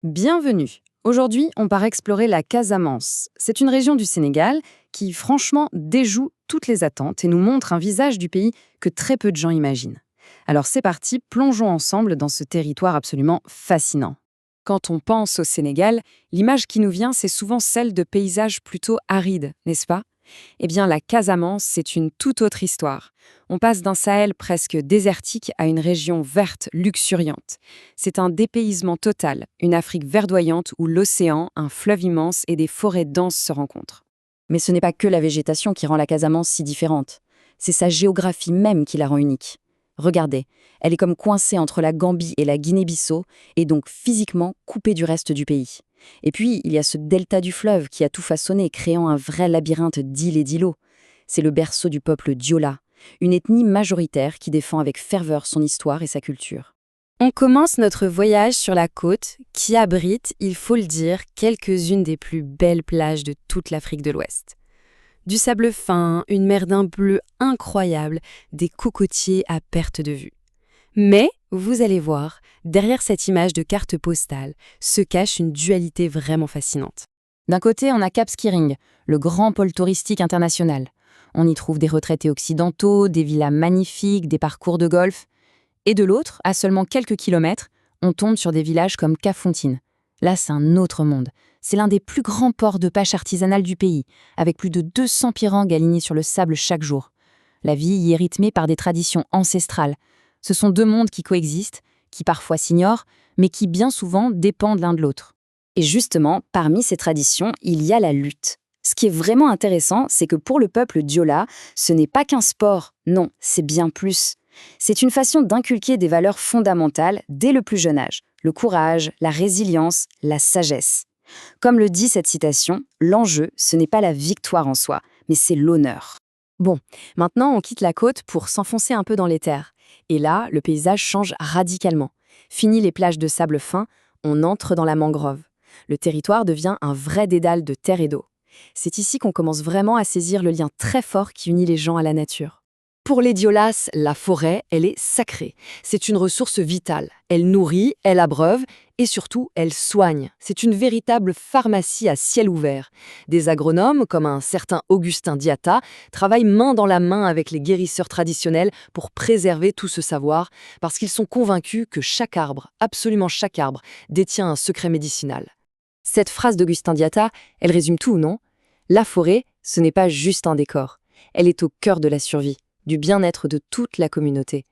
Bienvenue. Aujourd'hui, on part explorer la Casamance. C'est une région du Sénégal qui, franchement, déjoue toutes les attentes et nous montre un visage du pays que très peu de gens imaginent. Alors c'est parti, plongeons ensemble dans ce territoire absolument fascinant. Quand on pense au Sénégal, l'image qui nous vient, c'est souvent celle de paysages plutôt arides, n'est-ce pas? Eh bien, la Casamance, c'est une toute autre histoire. On passe d'un Sahel presque désertique à une région verte, luxuriante. C'est un dépaysement total, une Afrique verdoyante où l'océan, un fleuve immense et des forêts denses se rencontrent. Mais ce n'est pas que la végétation qui rend la Casamance si différente. C'est sa géographie même qui la rend unique. Regardez, elle est comme coincée entre la Gambie et la Guinée-Bissau, et donc physiquement coupée du reste du pays. Et puis, il y a ce delta du fleuve qui a tout façonné, créant un vrai labyrinthe d'îles et d'îlots. C'est le berceau du peuple Diola, une ethnie majoritaire qui défend avec ferveur son histoire et sa culture. On commence notre voyage sur la côte, qui abrite, il faut le dire, quelques-unes des plus belles plages de toute l'Afrique de l'Ouest. Du sable fin, une mer d'un bleu incroyable, des cocotiers à perte de vue. Mais, vous allez voir, derrière cette image de carte postale se cache une dualité vraiment fascinante. D'un côté, on a Cap Skirring, le grand pôle touristique international. On y trouve des retraités occidentaux, des villas magnifiques, des parcours de golf. Et de l'autre, à seulement quelques kilomètres, on tombe sur des villages comme Kafountine. Là, c'est un autre monde. C'est l'un des plus grands ports de pêche artisanale du pays, avec plus de 200 pirogues alignées sur le sable chaque jour. La vie y est rythmée par des traditions ancestrales. Ce sont deux mondes qui coexistent, qui parfois s'ignorent, mais qui bien souvent dépendent l'un de l'autre. Et justement, parmi ces traditions, il y a la lutte. Ce qui est vraiment intéressant, c'est que pour le peuple Diola, ce n'est pas qu'un sport, non, c'est bien plus. C'est une façon d'inculquer des valeurs fondamentales dès le plus jeune âge, le courage, la résilience, la sagesse. Comme le dit cette citation, l'enjeu, ce n'est pas la victoire en soi, mais c'est l'honneur. Bon, maintenant on quitte la côte pour s'enfoncer un peu dans les terres. Et là, le paysage change radicalement. Fini les plages de sable fin, on entre dans la mangrove. Le territoire devient un vrai dédale de terre et d'eau. C'est ici qu'on commence vraiment à saisir le lien très fort qui unit les gens à la nature. Pour les Diolas, la forêt, elle est sacrée. C'est une ressource vitale. Elle nourrit, elle abreuve et surtout, elle soigne. C'est une véritable pharmacie à ciel ouvert. Des agronomes, comme un certain Augustin Diatta, travaillent main dans la main avec les guérisseurs traditionnels pour préserver tout ce savoir, parce qu'ils sont convaincus que chaque arbre, absolument chaque arbre, détient un secret médicinal. Cette phrase d'Augustin Diatta, elle résume tout, non? La forêt, ce n'est pas juste un décor. Elle est au cœur de la survie, du bien-être de toute la communauté.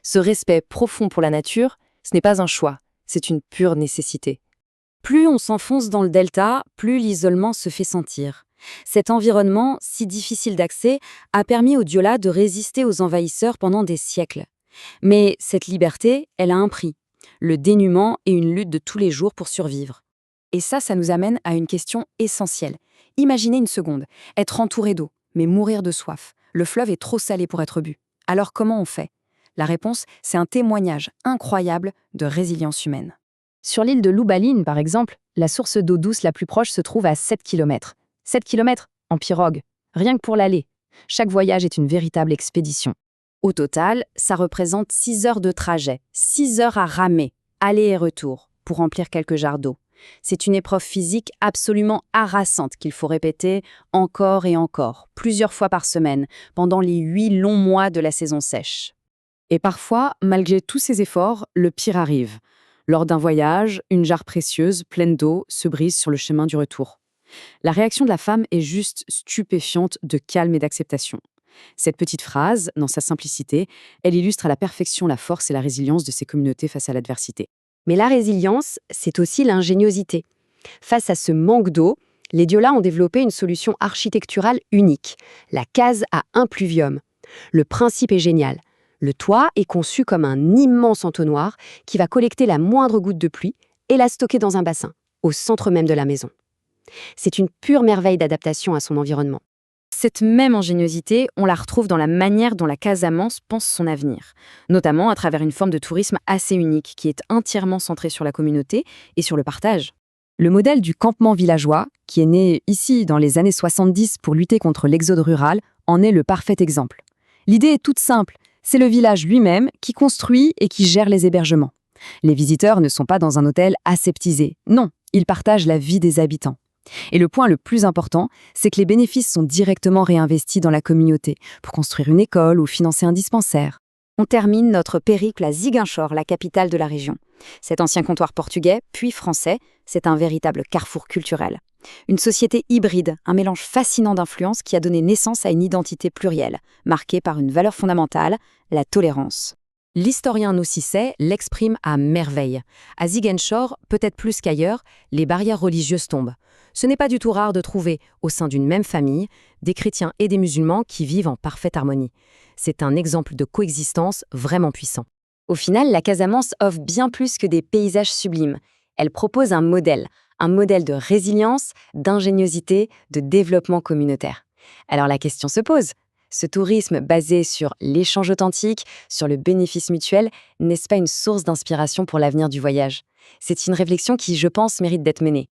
Ce respect profond pour la nature, ce n'est pas un choix, c'est une pure nécessité. Plus on s'enfonce dans le delta, plus l'isolement se fait sentir. Cet environnement, si difficile d'accès, a permis aux Diola de résister aux envahisseurs pendant des siècles. Mais cette liberté, elle a un prix. Le dénuement et une lutte de tous les jours pour survivre. Et ça nous amène à une question essentielle. Imaginez une seconde, être entouré d'eau, mais mourir de soif. Le fleuve est trop salé pour être bu. Alors comment on fait? La réponse, c'est un témoignage incroyable de résilience humaine. Sur l'île de Loubaline, par exemple, la source d'eau douce la plus proche se trouve à 7 km. 7 km en pirogue, rien que pour l'aller. Chaque voyage est une véritable expédition. Au total, ça représente 6 heures de trajet, 6 heures à ramer, aller et retour, pour remplir quelques jarres d'eau. C'est une épreuve physique absolument harassante qu'il faut répéter encore et encore, plusieurs fois par semaine, pendant les 8 longs mois de la saison sèche. Et parfois, malgré tous ces efforts, le pire arrive. Lors d'un voyage, une jarre précieuse, pleine d'eau, se brise sur le chemin du retour. La réaction de la femme est juste stupéfiante de calme et d'acceptation. Cette petite phrase, dans sa simplicité, elle illustre à la perfection la force et la résilience de ces communautés face à l'adversité. Mais la résilience, c'est aussi l'ingéniosité. Face à ce manque d'eau, les Diola ont développé une solution architecturale unique, la case à impluvium. Le principe est génial. Le toit est conçu comme un immense entonnoir qui va collecter la moindre goutte de pluie et la stocker dans un bassin, au centre même de la maison. C'est une pure merveille d'adaptation à son environnement. Cette même ingéniosité, on la retrouve dans la manière dont la Casamance pense son avenir, notamment à travers une forme de tourisme assez unique qui est entièrement centrée sur la communauté et sur le partage. Le modèle du campement villageois, qui est né ici dans les années 70 pour lutter contre l'exode rural, en est le parfait exemple. L'idée est toute simple, c'est le village lui-même qui construit et qui gère les hébergements. Les visiteurs ne sont pas dans un hôtel aseptisé. Non, ils partagent la vie des habitants. Et le point le plus important, c'est que les bénéfices sont directement réinvestis dans la communauté pour construire une école ou financer un dispensaire. On termine notre périple à Ziguinchor, la capitale de la région. Cet ancien comptoir portugais, puis français, c'est un véritable carrefour culturel. Une société hybride, un mélange fascinant d'influences qui a donné naissance à une identité plurielle, marquée par une valeur fondamentale, la tolérance. L'historien Noussisset l'exprime à merveille. À Ziguinchor, peut-être plus qu'ailleurs, les barrières religieuses tombent. Ce n'est pas du tout rare de trouver, au sein d'une même famille, des chrétiens et des musulmans qui vivent en parfaite harmonie. C'est un exemple de coexistence vraiment puissant. Au final, la Casamance offre bien plus que des paysages sublimes. Elle propose un modèle de résilience, d'ingéniosité, de développement communautaire. Alors la question se pose. Ce tourisme basé sur l'échange authentique, sur le bénéfice mutuel, n'est-ce pas une source d'inspiration pour l'avenir du voyage? C'est une réflexion qui, je pense, mérite d'être menée.